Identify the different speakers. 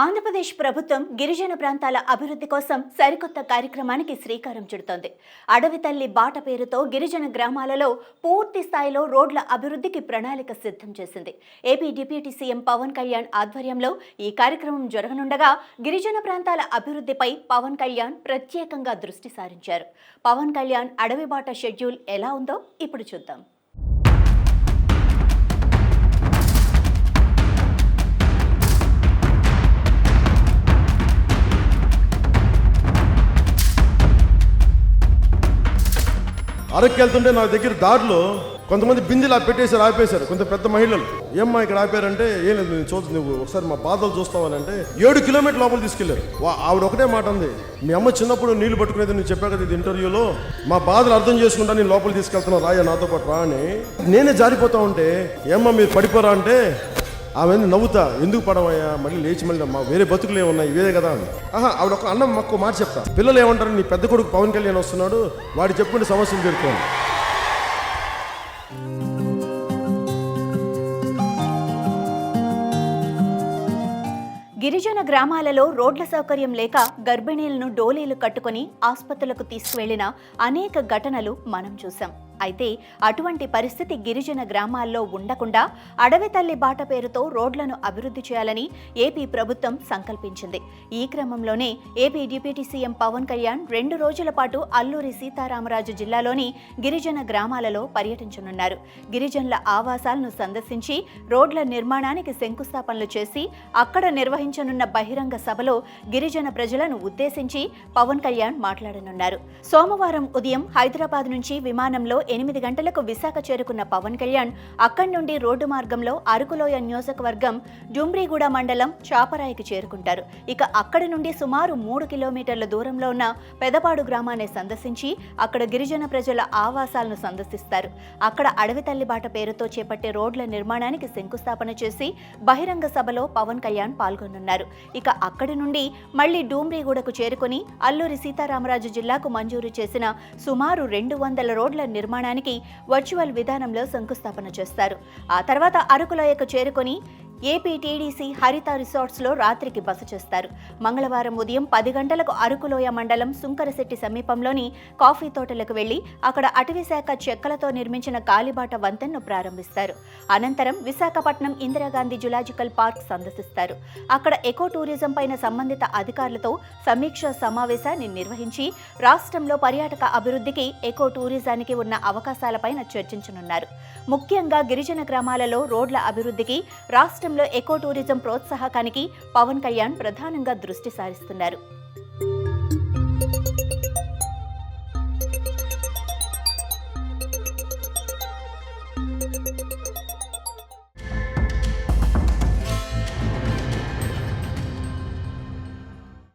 Speaker 1: ఆంధ్రప్రదేశ్ ప్రభుత్వం గిరిజన ప్రాంతాల అభివృద్ధి కోసం సరికొత్త కార్యక్రమానికి శ్రీకారం చుడుతోంది. అడవి తల్లి బాట పేరుతో గిరిజన గ్రామాలలో పూర్తి స్థాయిలో రోడ్ల అభివృద్ధికి ప్రణాళిక సిద్ధం చేసింది. AP deputy CM Pawan Kalyan ఆధ్వర్యంలో ఈ కార్యక్రమం జరగనుండగా గిరిజన ప్రాంతాల అభివృద్ధిపై పవన్ కళ్యాణ్ ప్రత్యేకంగా దృష్టి సారించారు. పవన్ కళ్యాణ్ అడవి బాట షెడ్యూల్ ఎలా ఉందో ఇప్పుడు చూద్దాం.
Speaker 2: అరక్కి వెళ్తుంటే నా దగ్గర దారిలో కొంతమంది బిందెలు పెట్టేశారు, ఆపేశారు. కొంత పెద్ద మహిళలు ఏమ్మా ఇక్కడ ఆపారంటే ఏం లేదు నేను చూసి నువ్వు ఒకసారి మా బాధలు చూస్తావని అంటే 7 కిలోమీటర్ లోపల తీసుకెళ్లారు. ఆవిడ ఒకటే మాట ఉంది, మీ అమ్మ చిన్నప్పుడు నీళ్లు పట్టుకునేది నేను చెప్పా కదా ఇది ఇంటర్వ్యూలో, మా బాధలు అర్థం చేసుకుంటా నేను లోపల తీసుకెళ్తున్నా రాయ నాతో పాటు రా అని. నేనే జారిపోతా ఉంటే ఏమ్మా మీరు పడిపోరా అంటే ఆమె నవ్వుతా, ఎందుకు పడవయ్యా మళ్ళీ లేచి మళ్ళీ మా వేరే బతుకులు ఏమున్నాయి ఇవే కదా అని. ఆవిడ ఒక అన్నం మాకు మాట చెప్తా, పిల్లలు ఏమంటారు నీ పెద్ద కొడుకు పవన్ కళ్యాణ్ వస్తున్నాడు వాడు చెప్పుకుంటే సమస్యలు తీరుకోండి.
Speaker 1: గిరిజన గ్రామాలలో రోడ్ల సౌకర్యం లేక గర్భిణీలను డోలీలు కట్టుకుని ఆసుపత్రులకు తీసుకువెళ్లిన అనేక ఘటనలు మనం చూసాం. అయితే అటువంటి పరిస్థితి గిరిజన గ్రామాల్లో ఉండకుండా అడవి తల్లి బాట పేరుతో రోడ్లను అభివృద్ధి చేయాలని ఏపీ ప్రభుత్వం సంకల్పించింది. ఈ క్రమంలోనే AP deputy CM Pawan Kalyan 2 రోజుల పాటు అల్లూరి సీతారామరాజు జిల్లాలోని గిరిజన గ్రామాలలో పర్యటించనున్నారు. గిరిజనుల ఆవాసాలను సందర్శించి రోడ్ల నిర్మాణానికి శంకుస్థాపనలు చేసి అక్కడ నిర్వహించనున్న బహిరంగ సభలో గిరిజన ప్రజలను ఉద్దేశించి పవన్ కళ్యాణ్ మాట్లాడనున్నారు. సోమవారం ఉదయం హైదరాబాద్ నుంచి విమానంలో 8 గంటలకు విశాఖ చేరుకున్న పవన్ కళ్యాణ్ అక్కడి నుండి రోడ్డు మార్గంలో అరకులోయ నియోజకవర్గం డుమ్రిగూడ మండలం చాపరాయికి చేరుకుంటారు. ఇక అక్కడి నుండి సుమారు 3 కిలోమీటర్ల దూరంలో ఉన్న పెదపాడు గ్రామాన్ని సందర్శించి అక్కడ గిరిజన ప్రజల ఆవాసాలను సందర్శిస్తారు. అక్కడ అడవి తల్లి బాట పేరుతో చేపట్టే రోడ్ల నిర్మాణానికి శంకుస్థాపన చేసి బహిరంగ సభలో పవన్ కళ్యాణ్ పాల్గొనున్నారు. ఇక అక్కడి నుండి మళ్లీ డుమ్రిగూడకు చేరుకుని అల్లూరి సీతారామరాజు జిల్లాకు మంజూరు చేసిన సుమారు 200 రోడ్ల నిర్మాణానికి వర్చువల్ విధానంలో శంకుస్థాపన చేస్తారు. ఆ తర్వాత అరకులోయకు చేరుకొని ఏపీ టీడీసీ హరిత రిసార్ట్స్లో రాత్రికి బస చేస్తారు. మంగళవారం ఉదయం 10 గంటలకు అరకులోయ మండలం సుంకరశెట్టి సమీపంలోని కాఫీ తోటలకు వెళ్లి అక్కడ అటవీశాఖ చెక్కలతో నిర్మించిన కాలిబాట వంతెనను ప్రారంభిస్తారు. అనంతరం విశాఖపట్నం ఇందిరాగాంధీ జులాజికల్ పార్క్ సందర్శిస్తారు. అక్కడ ఎకో టూరిజం పైన సంబంధిత అధికారులతో సమీక్ష సమావేశాన్ని నిర్వహించి రాష్ట్రంలో పర్యాటక అభివృద్ధికి ఎకో టూరిజానికి ఉన్న అవకాశాలపైన చర్చించనున్నారు. ముఖ్యంగా గిరిజన గ్రామాలలో రోడ్ల అభివృద్ధికి రాష్ట్రంలో ఎకో టూరిజం ప్రోత్సాహకానికి పవన్ కళ్యాణ్ ప్రధానంగా దృష్టి సారిస్తున్నారు.